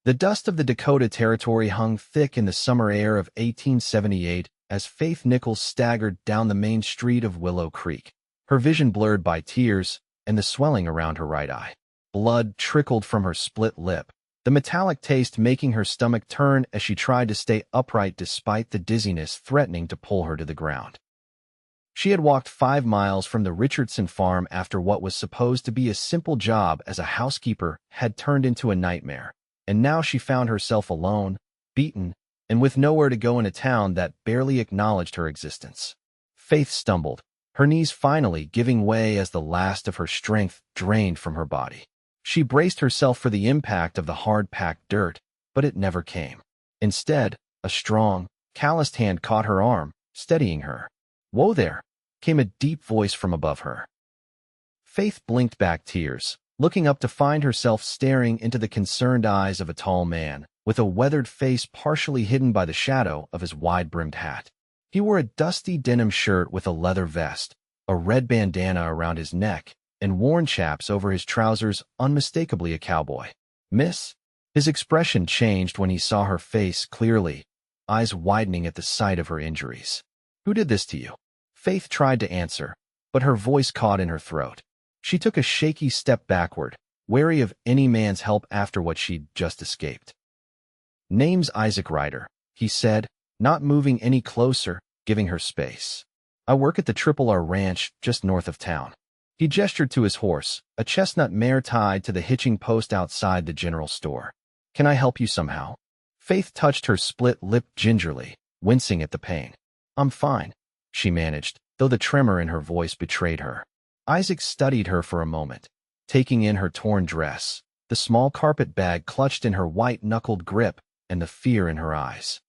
The dust of the Dakota Territory hung thick in the summer air of 1878 as Faith Nichols staggered down the main street of Willow Creek, her vision blurred by tears and the swelling around her right eye. Blood trickled from her split lip, the metallic taste making her stomach turn as she tried to stay upright despite the dizziness threatening to pull her to the ground. She had walked 5 miles from the Richardson farm after what was supposed to be a simple job as a housekeeper had turned into a nightmare, and now she found herself alone, beaten, and with nowhere to go in a town that barely acknowledged her existence. Faith stumbled, her knees finally giving way as the last of her strength drained from her body. She braced herself for the impact of the hard-packed dirt, but it never came. Instead, a strong, calloused hand caught her arm, steadying her. "Whoa there!" came a deep voice from above her. Faith blinked back tears, looking up to find herself staring into the concerned eyes of a tall man, with a weathered face partially hidden by the shadow of his wide-brimmed hat. He wore a dusty denim shirt with a leather vest, a red bandana around his neck, and worn chaps over his trousers, unmistakably a cowboy. "Miss?" His expression changed when he saw her face clearly, eyes widening at the sight of her injuries. "Who did this to you?" Faith tried to answer, but her voice caught in her throat. She took a shaky step backward, wary of any man's help after what she'd just escaped. "Name's Isaac Ryder," he said, not moving any closer, giving her space. "I work at the Triple R Ranch just north of town." He gestured to his horse, a chestnut mare tied to the hitching post outside the general store. "Can I help you somehow?" Faith touched her split lip gingerly, wincing at the pain. "I'm fine," she managed, though the tremor in her voice betrayed her. Isaac studied her for a moment, taking in her torn dress, the small carpet bag clutched in her white-knuckled grip, and the fear in her eyes.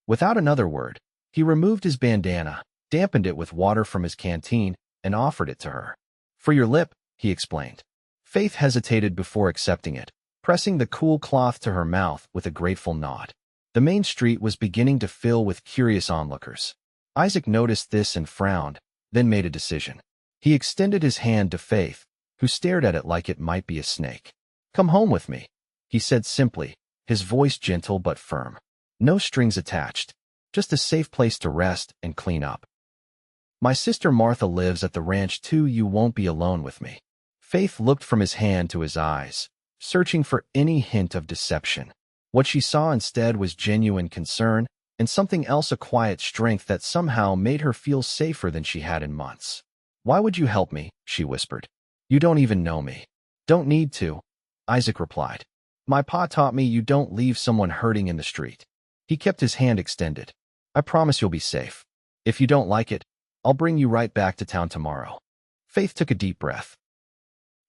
Without another word, he removed his bandana, dampened it with water from his canteen, and offered it to her. "For your lip," he explained. Faith hesitated before accepting it, pressing the cool cloth to her mouth with a grateful nod. The main street was beginning to fill with curious onlookers. Isaac noticed this and frowned, then made a decision. He extended his hand to Faith, who stared at it like it might be a snake. "Come home with me," he said simply, his voice gentle but firm. "No strings attached, just a safe place to rest and clean up. My sister Martha lives at the ranch too. You won't be alone with me." Faith looked from his hand to his eyes, searching for any hint of deception. What she saw instead was genuine concern, and something else, a quiet strength that somehow made her feel safer than she had in months. "Why would you help me?" she whispered. "You don't even know me." "Don't need to," Isaac replied. "My pa taught me you don't leave someone hurting in the street." He kept his hand extended. "I promise you'll be safe. If you don't like it, I'll bring you right back to town tomorrow." Faith took a deep breath.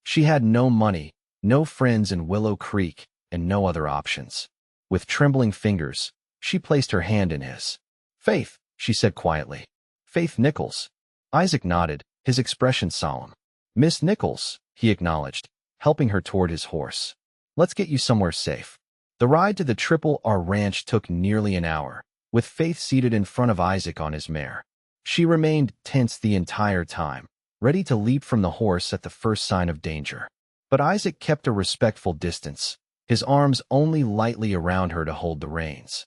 She had no money, no friends in Willow Creek, and no other options. With trembling fingers, she placed her hand in his. "Faith," she said quietly. "Faith Nichols." Isaac nodded, his expression solemn. "Miss Nichols," he acknowledged, helping her toward his horse. "Let's get you somewhere safe." The ride to the Triple R Ranch took nearly an hour, with Faith seated in front of Isaac on his mare. She remained tense the entire time, ready to leap from the horse at the first sign of danger. But Isaac kept a respectful distance, his arms only lightly around her to hold the reins.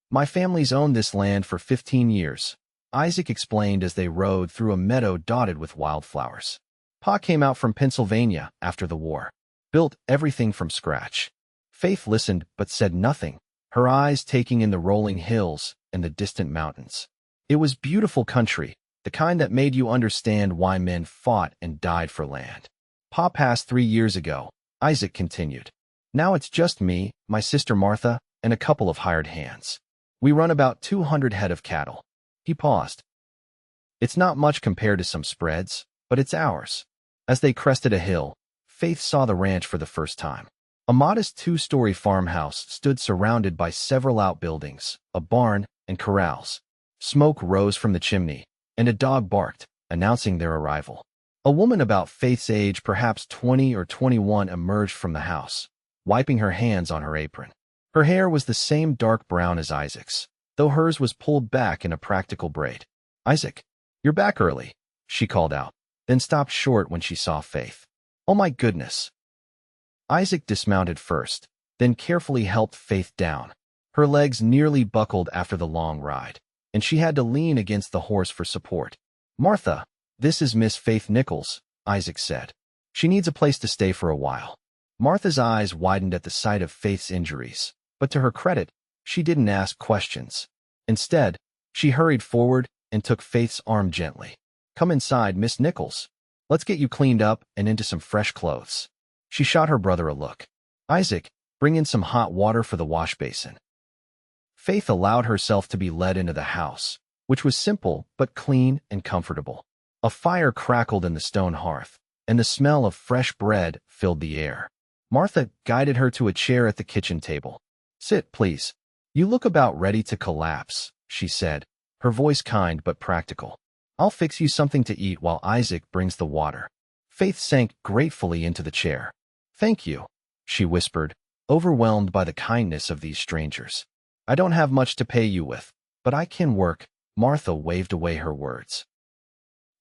"My family's owned this land for 15 years, Isaac explained as they rode through a meadow dotted with wildflowers. "Pa came out from Pennsylvania after the war, built everything from scratch." Faith listened but said nothing, her eyes taking in the rolling hills and the distant mountains. It was beautiful country, the kind that made you understand why men fought and died for land. "Pa passed 3 years ago," Isaac continued. "Now it's just me, my sister Martha, and a couple of hired hands. We run about 200 head of cattle." He paused. "It's not much compared to some spreads, but it's ours." As they crested a hill, Faith saw the ranch for the first time. A modest 2-story farmhouse stood surrounded by several outbuildings, a barn, and corrals. Smoke rose from the chimney, and a dog barked, announcing their arrival. A woman about Faith's age, perhaps 20 or 21, emerged from the house, wiping her hands on her apron. Her hair was the same dark brown as Isaac's, though hers was pulled back in a practical braid. "Isaac, you're back early," she called out, then stopped short when she saw Faith. "Oh my goodness." Isaac dismounted first, then carefully helped Faith down. Her legs nearly buckled after the long ride, and she had to lean against the horse for support. "Martha, this is Miss Faith Nichols," Isaac said. "She needs a place to stay for a while." Martha's eyes widened at the sight of Faith's injuries, but to her credit, she didn't ask questions. Instead, she hurried forward and took Faith's arm gently. "Come inside, Miss Nichols. Let's get you cleaned up and into some fresh clothes." She shot her brother a look. "Isaac, bring in some hot water for the wash basin." Faith allowed herself to be led into the house, which was simple but clean and comfortable. A fire crackled in the stone hearth, and the smell of fresh bread filled the air. Martha guided her to a chair at the kitchen table. "Sit, please. You look about ready to collapse," she said, her voice kind but practical. "I'll fix you something to eat while Isaac brings the water." Faith sank gratefully into the chair. "Thank you," she whispered, overwhelmed by the kindness of these strangers. "I don't have much to pay you with, but I can work." Martha waved away her words.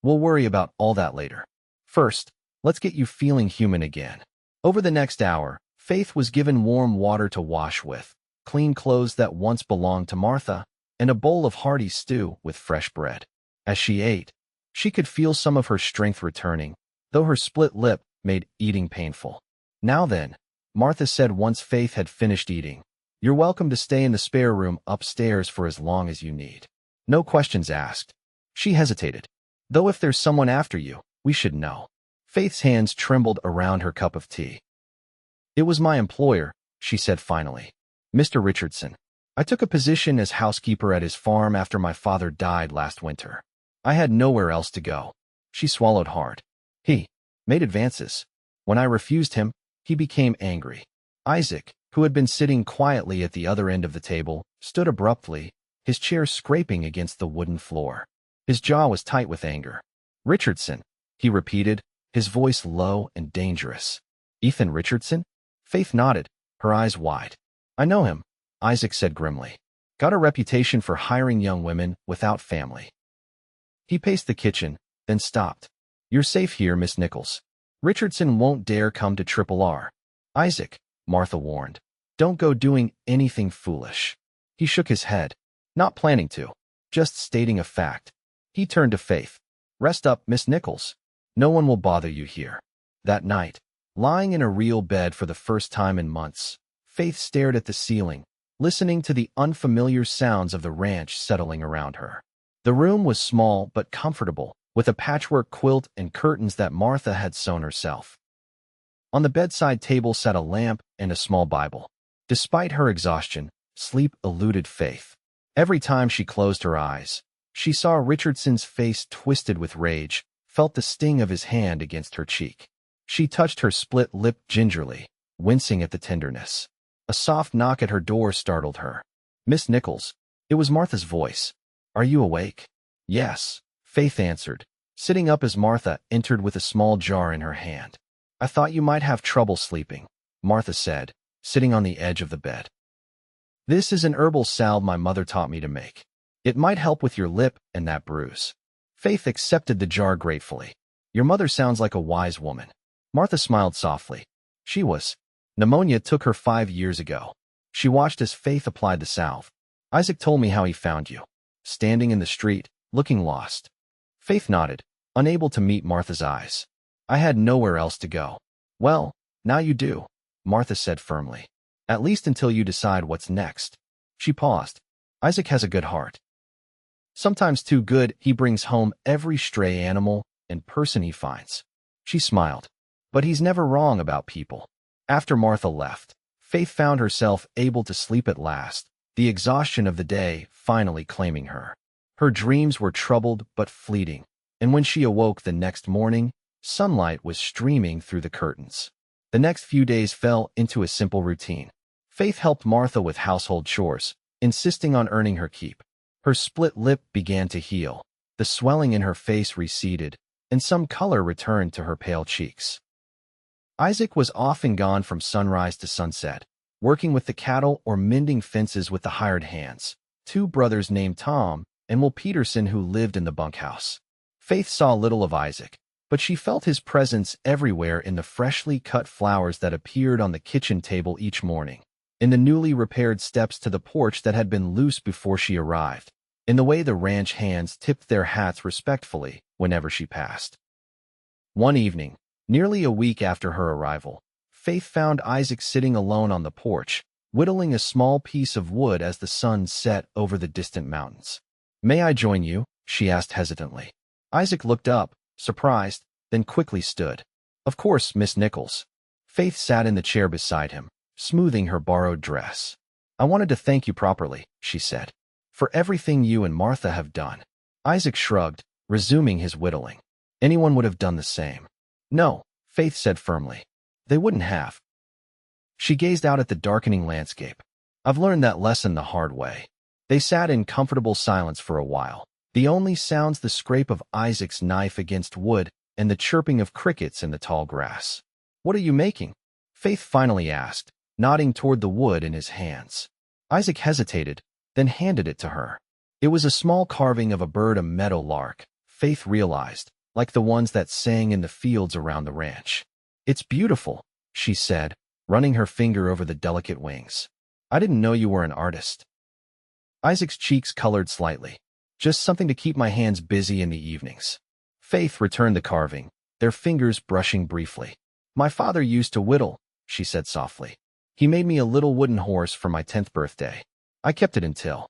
"We'll worry about all that later. First, let's get you feeling human again." Over the next hour, Faith was given warm water to wash with, clean clothes that once belonged to Martha, and a bowl of hearty stew with fresh bread. As she ate, she could feel some of her strength returning, though her split lip made eating painful. "Now then," Martha said once Faith had finished eating, "you're welcome to stay in the spare room upstairs for as long as you need. No questions asked." She hesitated. "Though if there's someone after you, we should know." Faith's hands trembled around her cup of tea. "It was my employer," she said finally. "Mr. Richardson. I took a position as housekeeper at his farm after my father died last winter. I had nowhere else to go." She swallowed hard. "He made advances. When I refused him, he became angry." Isaac, who had been sitting quietly at the other end of the table, stood abruptly, his chair scraping against the wooden floor. His jaw was tight with anger. "Richardson," he repeated, his voice low and dangerous. "Ethan Richardson?" Faith nodded, her eyes wide. "I know him," Isaac said grimly. "Got a reputation for hiring young women without family." He paced the kitchen, then stopped. "You're safe here, Miss Nichols. Richardson won't dare come to Triple R." "Isaac," Martha warned, "don't go doing anything foolish." He shook his head. "Not planning to. Just stating a fact." He turned to Faith. "Rest up, Miss Nichols. No one will bother you here." That night, lying in a real bed for the first time in months, Faith stared at the ceiling, listening to the unfamiliar sounds of the ranch settling around her. The room was small but comfortable, with a patchwork quilt and curtains that Martha had sewn herself. On the bedside table sat a lamp and a small Bible. Despite her exhaustion, sleep eluded Faith. Every time she closed her eyes, she saw Richardson's face twisted with rage, felt the sting of his hand against her cheek. She touched her split lip gingerly, wincing at the tenderness. A soft knock at her door startled her. "Miss Nichols." It was Martha's voice. "Are you awake?" "Yes," Faith answered, sitting up as Martha entered with a small jar in her hand. "I thought you might have trouble sleeping," Martha said, sitting on the edge of the bed. "This is an herbal salve my mother taught me to make. It might help with your lip and that bruise." Faith accepted the jar gratefully. "Your mother sounds like a wise woman." Martha smiled softly. "She was. Pneumonia took her 5 years ago." She watched as Faith applied the salve. "Isaac told me how he found you, standing in the street, looking lost." Faith nodded, unable to meet Martha's eyes. "I had nowhere else to go." "Well, now you do," Martha said firmly. "At least until you decide what's next." She paused. "Isaac has a good heart. Sometimes too good. He brings home every stray animal and person he finds." She smiled. "But he's never wrong about people." After Martha left, Faith found herself able to sleep at last, the exhaustion of the day finally claiming her. Her dreams were troubled but fleeting, and when she awoke the next morning, sunlight was streaming through the curtains. The next few days fell into a simple routine. Faith helped Martha with household chores, insisting on earning her keep. Her split lip began to heal, the swelling in her face receded, and some color returned to her pale cheeks. Isaac was often gone from sunrise to sunset, working with the cattle or mending fences with the hired hands, 2 brothers named Tom and Will Peterson who lived in the bunkhouse. Faith saw little of Isaac, but she felt his presence everywhere in the freshly cut flowers that appeared on the kitchen table each morning. in the newly repaired steps to the porch that had been loose before she arrived, in the way the ranch hands tipped their hats respectfully whenever she passed. One evening, nearly a week after her arrival, Faith found Isaac sitting alone on the porch, whittling a small piece of wood as the sun set over the distant mountains. "May I join you?" she asked hesitantly. Isaac looked up, surprised, then quickly stood. "Of course, Miss Nichols." Faith sat in the chair beside him, smoothing her borrowed dress. "I wanted to thank you properly," she said, "for everything you and Martha have done." Isaac shrugged, resuming his whittling. "Anyone would have done the same." "No," Faith said firmly. "They wouldn't have." She gazed out at the darkening landscape. "I've learned that lesson the hard way." They sat in comfortable silence for a while, the only sounds the scrape of Isaac's knife against wood and the chirping of crickets in the tall grass. "What are you making?" Faith finally asked, nodding toward the wood in his hands. Isaac hesitated, then handed it to her. It was a small carving of a bird, a meadow lark, Faith realized, like the ones that sang in the fields around the ranch. "It's beautiful," she said, running her finger over the delicate wings. "I didn't know you were an artist." Isaac's cheeks colored slightly. "Just something to keep my hands busy in the evenings." Faith returned the carving, their fingers brushing briefly. "My father used to whittle," she said softly. "He made me a little wooden horse for my 10th birthday. I kept it until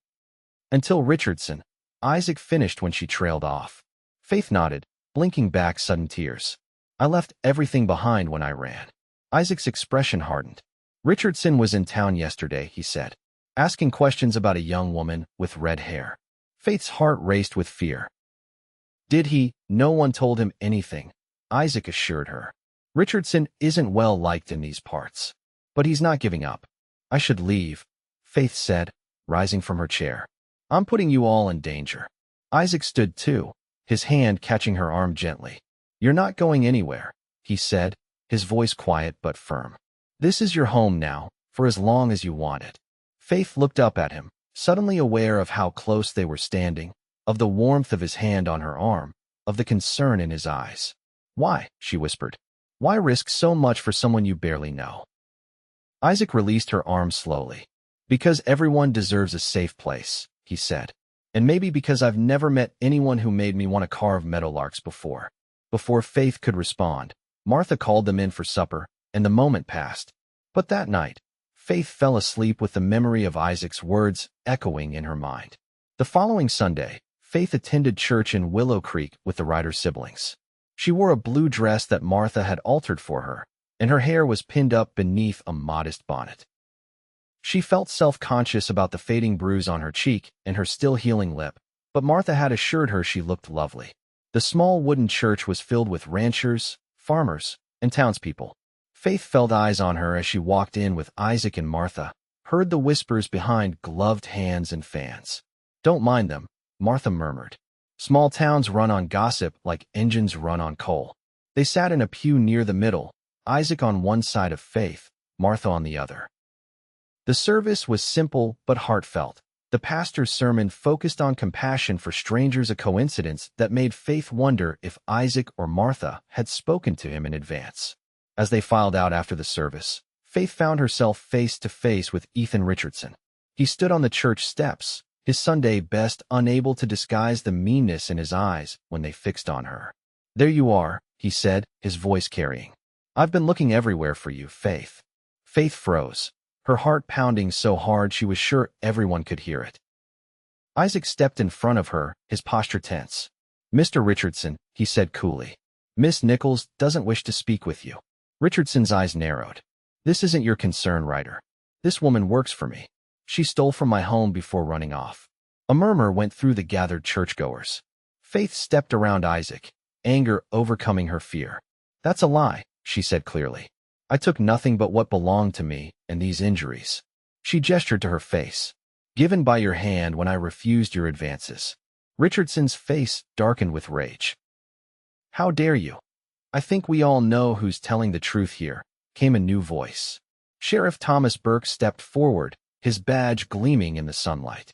Richardson." Isaac finished when she trailed off. Faith nodded, blinking back sudden tears. "I left everything behind when I ran." Isaac's expression hardened. "Richardson was in town yesterday," he said, asking questions about a young woman with red hair. Faith's heart raced with fear. "Did he?" "No one told him anything," Isaac assured her. "Richardson isn't well liked in these parts. But he's not giving up." "I should leave," Faith said, rising from her chair. "I'm putting you all in danger." Isaac stood too, his hand catching her arm gently. "You're not going anywhere," he said, his voice quiet but firm. "This is your home now, for as long as you want it." Faith looked up at him, suddenly aware of how close they were standing, of the warmth of his hand on her arm, of the concern in his eyes. "Why?" she whispered. "Why risk so much for someone you barely know?" Isaac released her arm slowly. "Because everyone deserves a safe place," he said. "And maybe because I've never met anyone who made me want to carve meadowlarks before." Before Faith could respond, Martha called them in for supper, and the moment passed. But that night, Faith fell asleep with the memory of Isaac's words echoing in her mind. The following Sunday, Faith attended church in Willow Creek with the Ryder siblings. She wore a blue dress that Martha had altered for her, and her hair was pinned up beneath a modest bonnet. She felt self-conscious about the fading bruise on her cheek and her still healing lip, but Martha had assured her she looked lovely. The small wooden church was filled with ranchers, farmers, and townspeople. Faith felt eyes on her as she walked in with Isaac and Martha, heard the whispers behind gloved hands and fans. "Don't mind them," Martha murmured. "Small towns run on gossip like engines run on coal." They sat in a pew near the middle, Isaac on one side of Faith, Martha on the other. The service was simple but heartfelt. The pastor's sermon focused on compassion for strangers, a coincidence that made Faith wonder if Isaac or Martha had spoken to him in advance. As they filed out after the service, Faith found herself face to face with Ethan Richardson. He stood on the church steps, his Sunday best unable to disguise the meanness in his eyes when they fixed on her. "There you are," he said, his voice carrying. "I've been looking everywhere for you, Faith." Faith froze, her heart pounding so hard she was sure everyone could hear it. Isaac stepped in front of her, his posture tense. "Mr. Richardson," he said coolly, "Miss Nichols doesn't wish to speak with you." Richardson's eyes narrowed. "This isn't your concern, Ryder. This woman works for me. She stole from my home before running off." A murmur went through the gathered churchgoers. Faith stepped around Isaac, anger overcoming her fear. "That's a lie," she said clearly. "I took nothing but what belonged to me, and these injuries." She gestured to her face. "Given by your hand when I refused your advances." Richardson's face darkened with rage. "How dare you?" "I think we all know who's telling the truth here," came a new voice. Sheriff Thomas Burke stepped forward, his badge gleaming in the sunlight.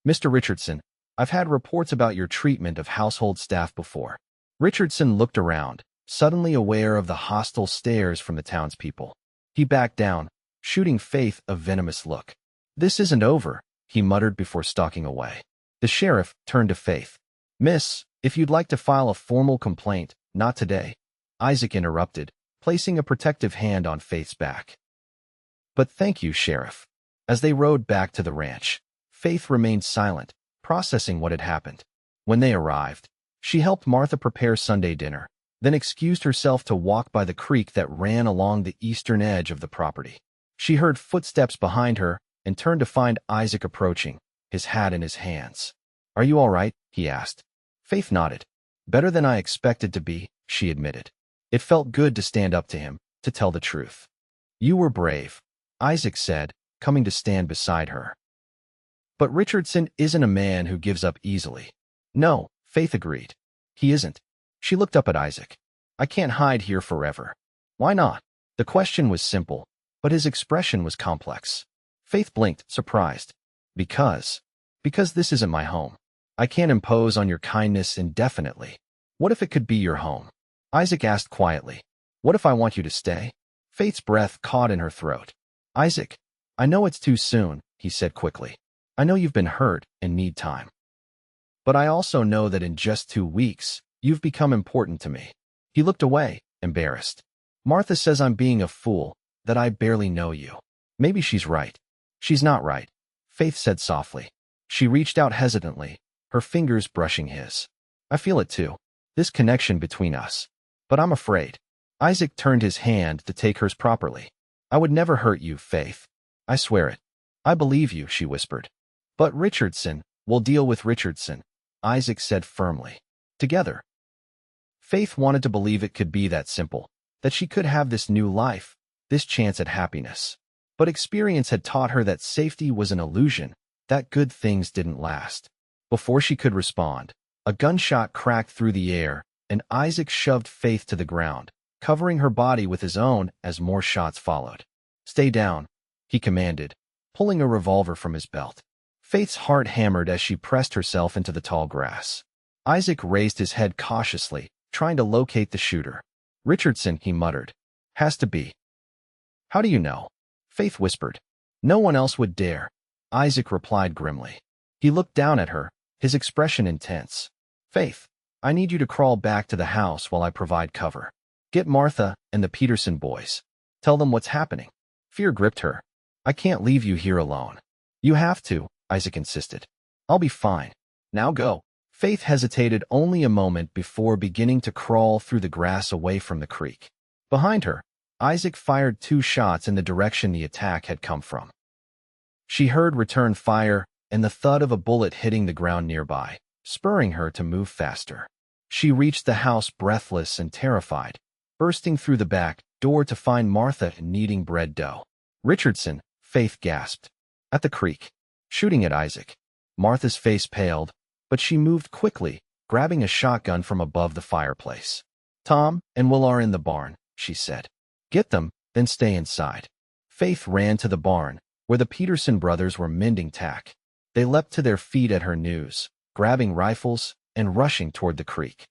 "Mr. Richardson, I've had reports about your treatment of household staff before." Richardson looked around, suddenly aware of the hostile stares from the townspeople. He backed down, shooting Faith a venomous look. "This isn't over," he muttered before stalking away. The sheriff turned to Faith. "Miss, if you'd like to file a formal complaint, not today," Isaac interrupted, placing a protective hand on Faith's back. "But thank you, Sheriff." As they rode back to the ranch, Faith remained silent, processing what had happened. When they arrived, she helped Martha prepare Sunday dinner, then excused herself to walk by the creek that ran along the eastern edge of the property. She heard footsteps behind her and turned to find Isaac approaching, his hat in his hands. "Are you all right?" he asked. Faith nodded. "Better than I expected to be," she admitted. It felt good to stand up to him, to tell the truth. "You were brave," Isaac said, coming to stand beside her. "But Richardson isn't a man who gives up easily." "No," Faith agreed. "He isn't." She looked up at Isaac. "I can't hide here forever." "Why not?" The question was simple, but his expression was complex. Faith blinked, surprised. Because this isn't my home. I can't impose on your kindness indefinitely." "What if it could be your home?" Isaac asked quietly. "What if I want you to stay?" Faith's breath caught in her throat. "Isaac, I know it's too soon," he said quickly. "I know you've been hurt and need time. But I also know that in just 2 weeks, you've become important to me." He looked away, embarrassed. "Martha says I'm being a fool, that I barely know you." "Maybe she's right." "She's not right," Faith said softly. She reached out hesitantly, her fingers brushing his. "I feel it too, this connection between us. But I'm afraid." Isaac turned his hand to take hers properly. "I would never hurt you, Faith. I swear it." "I believe you," she whispered. "But Richardson, we'll deal with Richardson," Isaac said firmly. "Together." Faith wanted to believe it could be that simple, that she could have this new life, this chance at happiness. But experience had taught her that safety was an illusion, that good things didn't last. Before she could respond, a gunshot cracked through the air, and Isaac shoved Faith to the ground, covering her body with his own as more shots followed. "Stay down," he commanded, pulling a revolver from his belt. Faith's heart hammered as she pressed herself into the tall grass. Isaac raised his head cautiously, trying to locate the shooter. "Richardson," he muttered. "Has to be." "How do you know?" Faith whispered. "No one else would dare," Isaac replied grimly. He looked down at her, his expression intense. "Faith, I need you to crawl back to the house while I provide cover. Get Martha and the Peterson boys. Tell them what's happening." Fear gripped her. "I can't leave you here alone." "You have to," Isaac insisted. "I'll be fine. Now go." Faith hesitated only a moment before beginning to crawl through the grass away from the creek. Behind her, Isaac fired 2 shots in the direction the attack had come from. She heard return fire and the thud of a bullet hitting the ground nearby, spurring her to move faster. She reached the house breathless and terrified, bursting through the back door to find Martha kneading bread dough. "Richardson," Faith gasped. "At the creek, shooting at Isaac." Martha's face paled, but she moved quickly, grabbing a shotgun from above the fireplace. "Tom and Will are in the barn," she said. "Get them, then stay inside." Faith ran to the barn, where the Peterson brothers were mending tack. They leapt to their feet at her news, grabbing rifles and rushing toward the creek.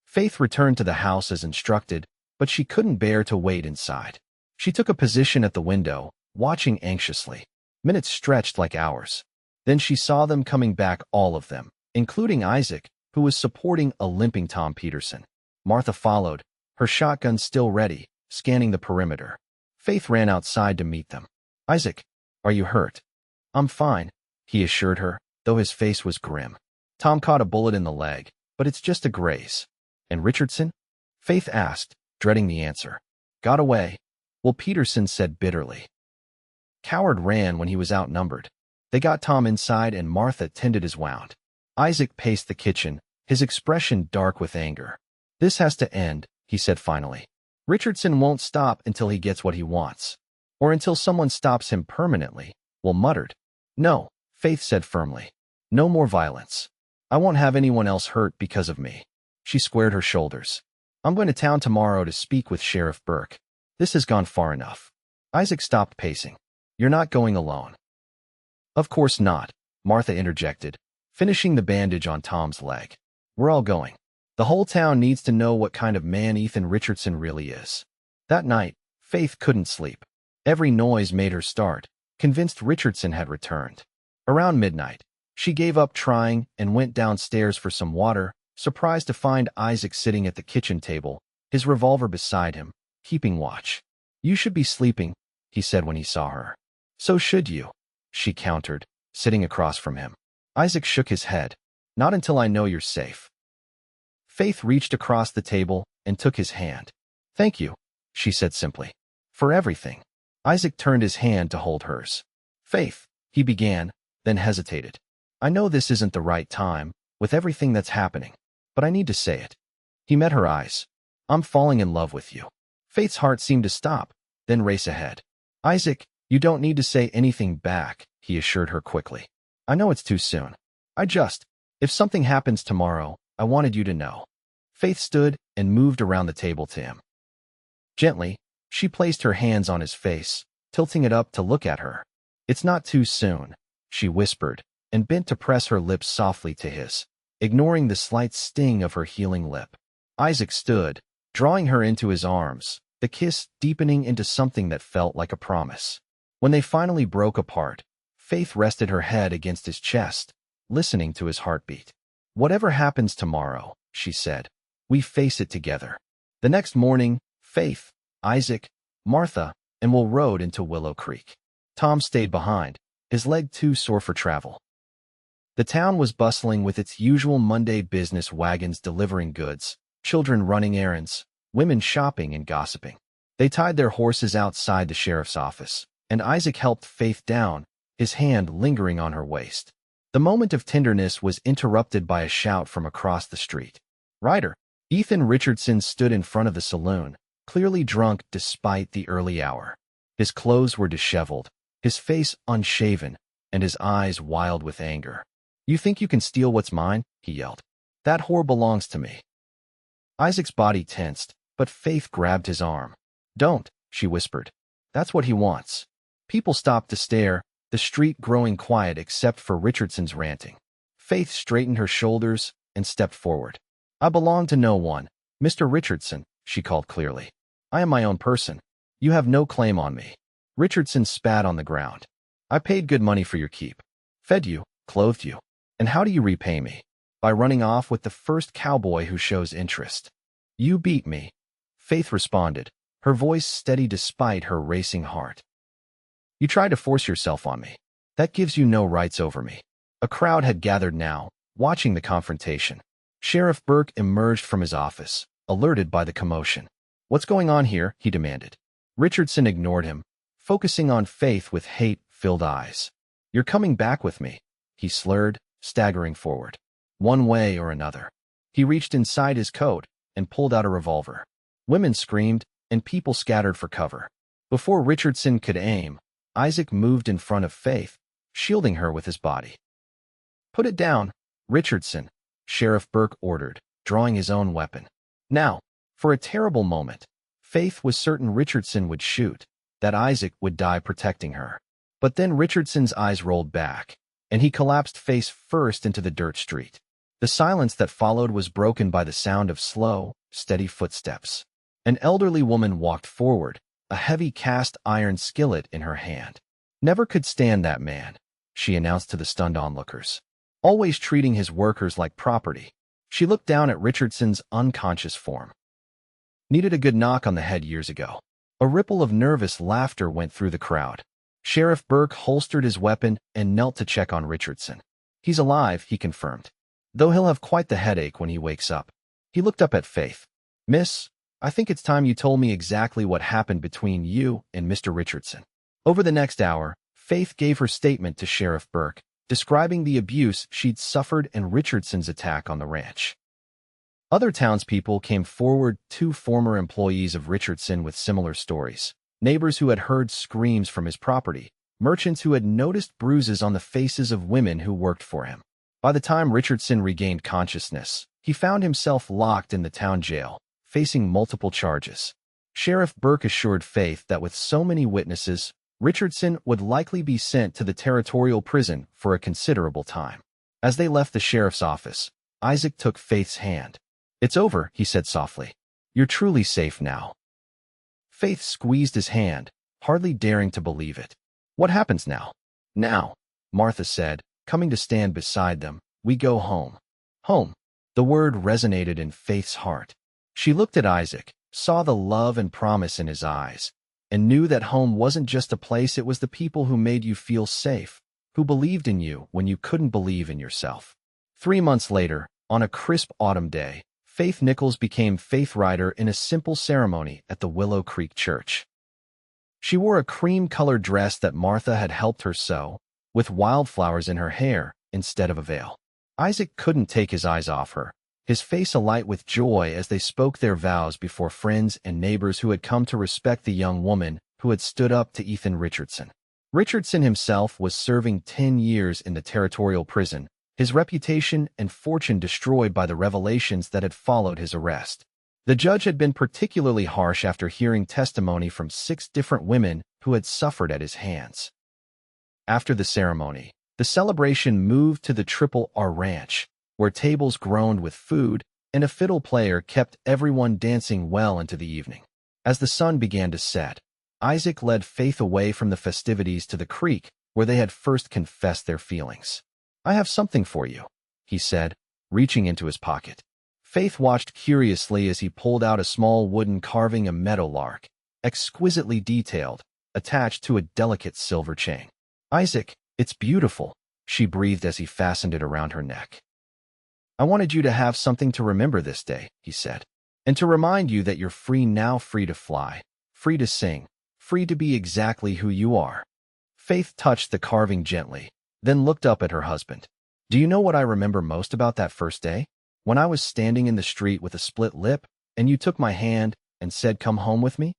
Faith returned to the house as instructed, but she couldn't bear to wait inside. She took a position at the window, watching anxiously. Minutes stretched like hours. Then she saw them coming back, all of them, including Isaac, who was supporting a limping Tom Peterson. Martha followed, her shotgun still ready, scanning the perimeter. Faith ran outside to meet them. "Isaac, are you hurt?" "I'm fine," he assured her, though his face was grim. "Tom caught a bullet in the leg, but it's just a graze." "And Richardson?" Faith asked, dreading the answer. "Got away," Will Peterson said bitterly. "Coward ran when he was outnumbered. They got Tom inside and Martha tended his wound." Isaac paced the kitchen, his expression dark with anger. "This has to end," he said finally. "Richardson won't stop until he gets what he wants. Or until someone stops him permanently," Will muttered. "No," Faith said firmly. "No more violence. I won't have anyone else hurt because of me." She squared her shoulders. "I'm going to town tomorrow to speak with Sheriff Burke. This has gone far enough." Isaac stopped pacing. "You're not going alone." "Of course not," Martha interjected, finishing the bandage on Tom's leg. "We're all going. The whole town needs to know what kind of man Ethan Richardson really is." That night, Faith couldn't sleep. Every noise made her start, convinced Richardson had returned. Around midnight, she gave up trying and went downstairs for some water, surprised to find Isaac sitting at the kitchen table, his revolver beside him, keeping watch. "You should be sleeping," he said when he saw her. "So should you," she countered, sitting across from him. Isaac shook his head. "Not until I know you're safe." Faith reached across the table and took his hand. "Thank you," she said simply. "For everything." Isaac turned his hand to hold hers. "Faith," he began, then hesitated. "I know this isn't the right time, with everything that's happening, but I need to say it." He met her eyes. "I'm falling in love with you." Faith's heart seemed to stop, then race ahead. "Isaac, you don't need to say anything back," he assured her quickly. "I know it's too soon. If something happens tomorrow, I wanted you to know." Faith stood and moved around the table to him. Gently, she placed her hands on his face, tilting it up to look at her. "It's not too soon," she whispered, and bent to press her lips softly to his, ignoring the slight sting of her healing lip. Isaac stood, drawing her into his arms, the kiss deepening into something that felt like a promise. When they finally broke apart, Faith rested her head against his chest, listening to his heartbeat. "Whatever happens tomorrow," she said, "we face it together." The next morning, Faith, Isaac, Martha, and Will rode into Willow Creek. Tom stayed behind, his leg too sore for travel. The town was bustling with its usual Monday business, wagons delivering goods, children running errands, women shopping and gossiping. They tied their horses outside the sheriff's office, and Isaac helped Faith down, his hand lingering on her waist. The moment of tenderness was interrupted by a shout from across the street. "Ryder!" Ethan Richardson stood in front of the saloon, clearly drunk despite the early hour. His clothes were disheveled, his face unshaven, and his eyes wild with anger. "You think you can steal what's mine?" he yelled. "That whore belongs to me." Isaac's body tensed, but Faith grabbed his arm. "Don't," she whispered. "That's what he wants." People stopped to stare, the street growing quiet except for Richardson's ranting. Faith straightened her shoulders and stepped forward. "I belong to no one, Mr. Richardson," she called clearly. "I am my own person. You have no claim on me." Richardson spat on the ground. "I paid good money for your keep. Fed you, clothed you. And how do you repay me? By running off with the first cowboy who shows interest." "You beat me," Faith responded, her voice steady despite her racing heart. "You tried to force yourself on me. That gives you no rights over me." A crowd had gathered now, watching the confrontation. Sheriff Burke emerged from his office, alerted by the commotion. "What's going on here?" he demanded. Richardson ignored him, focusing on Faith with hate-filled eyes. "You're coming back with me," he slurred, staggering forward. "One way or another." He reached inside his coat and pulled out a revolver. Women screamed, and people scattered for cover. Before Richardson could aim, Isaac moved in front of Faith, shielding her with his body. "Put it down, Richardson," Sheriff Burke ordered, drawing his own weapon. Now, for a terrible moment, Faith was certain Richardson would shoot, that Isaac would die protecting her. But then Richardson's eyes rolled back, and he collapsed face first into the dirt street. The silence that followed was broken by the sound of slow, steady footsteps. An elderly woman walked forward, a heavy cast-iron skillet in her hand. "Never could stand that man," she announced to the stunned onlookers. "Always treating his workers like property." She looked down at Richardson's unconscious form. "Needed a good knock on the head years ago." A ripple of nervous laughter went through the crowd. Sheriff Burke holstered his weapon and knelt to check on Richardson. "He's alive," he confirmed, "though he'll have quite the headache when he wakes up." He looked up at Faith. "Miss, I think it's time you told me exactly what happened between you and Mr. Richardson." Over the next hour, Faith gave her statement to Sheriff Burke, describing the abuse she'd suffered and Richardson's attack on the ranch. Other townspeople came forward, 2 former employees of Richardson with similar stories, neighbors who had heard screams from his property, merchants who had noticed bruises on the faces of women who worked for him. By the time Richardson regained consciousness, he found himself locked in the town jail, facing multiple charges. Sheriff Burke assured Faith that with so many witnesses, Richardson would likely be sent to the territorial prison for a considerable time. As they left the sheriff's office, Isaac took Faith's hand. "It's over," he said softly. "You're truly safe now." Faith squeezed his hand, hardly daring to believe it. "What happens now?" "Now," Martha said, coming to stand beside them, "we go home." Home. The word resonated in Faith's heart. She looked at Isaac, saw the love and promise in his eyes, and knew that home wasn't just a place, it was the people who made you feel safe, who believed in you when you couldn't believe in yourself. 3 months later, on a crisp autumn day, Faith Nichols became Faith Ryder in a simple ceremony at the Willow Creek Church. She wore a cream-colored dress that Martha had helped her sew, with wildflowers in her hair instead of a veil. Isaac couldn't take his eyes off her, his face alight with joy as they spoke their vows before friends and neighbors who had come to respect the young woman who had stood up to Ethan Richardson. Richardson himself was serving 10 years in the territorial prison, his reputation and fortune destroyed by the revelations that had followed his arrest. The judge had been particularly harsh after hearing testimony from 6 different women who had suffered at his hands. After the ceremony, the celebration moved to the Triple R Ranch, where tables groaned with food and a fiddle player kept everyone dancing well into the evening. As the sun began to set, Isaac led Faith away from the festivities to the creek where they had first confessed their feelings. "I have something for you," he said, reaching into his pocket. Faith watched curiously as he pulled out a small wooden carving, a meadowlark, exquisitely detailed, attached to a delicate silver chain. "Isaac, it's beautiful," she breathed as he fastened it around her neck. "I wanted you to have something to remember this day," he said, "and to remind you that you're free now, free to fly, free to sing, free to be exactly who you are." Faith touched the carving gently, then looked up at her husband. "Do you know what I remember most about that first day? When I was standing in the street with a split lip, and you took my hand and said, 'Come home with me'?"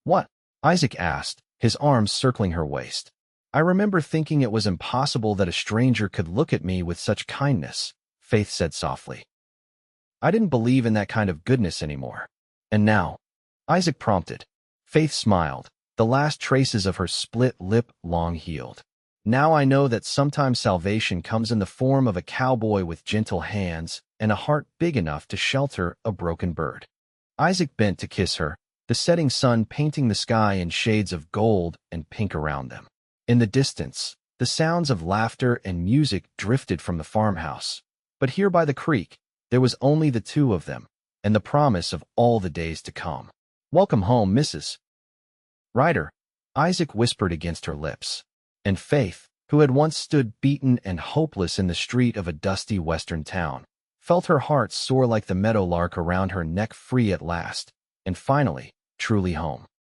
"What?" Isaac asked, his arms circling her waist. "I remember thinking it was impossible that a stranger could look at me with such kindness," Faith said softly. "I didn't believe in that kind of goodness anymore." "And now?" Isaac prompted. Faith smiled, the last traces of her split lip long healed. "Now I know that sometimes salvation comes in the form of a cowboy with gentle hands and a heart big enough to shelter a broken bird." Isaac bent to kiss her, the setting sun painting the sky in shades of gold and pink around them. In the distance, the sounds of laughter and music drifted from the farmhouse. But here by the creek, there was only the two of them, and the promise of all the days to come. "Welcome home, Mrs. Ryder," Isaac whispered against her lips. And Faith, who had once stood beaten and hopeless in the street of a dusty western town, felt her heart soar like the meadowlark around her neck, free at last, and finally, truly home.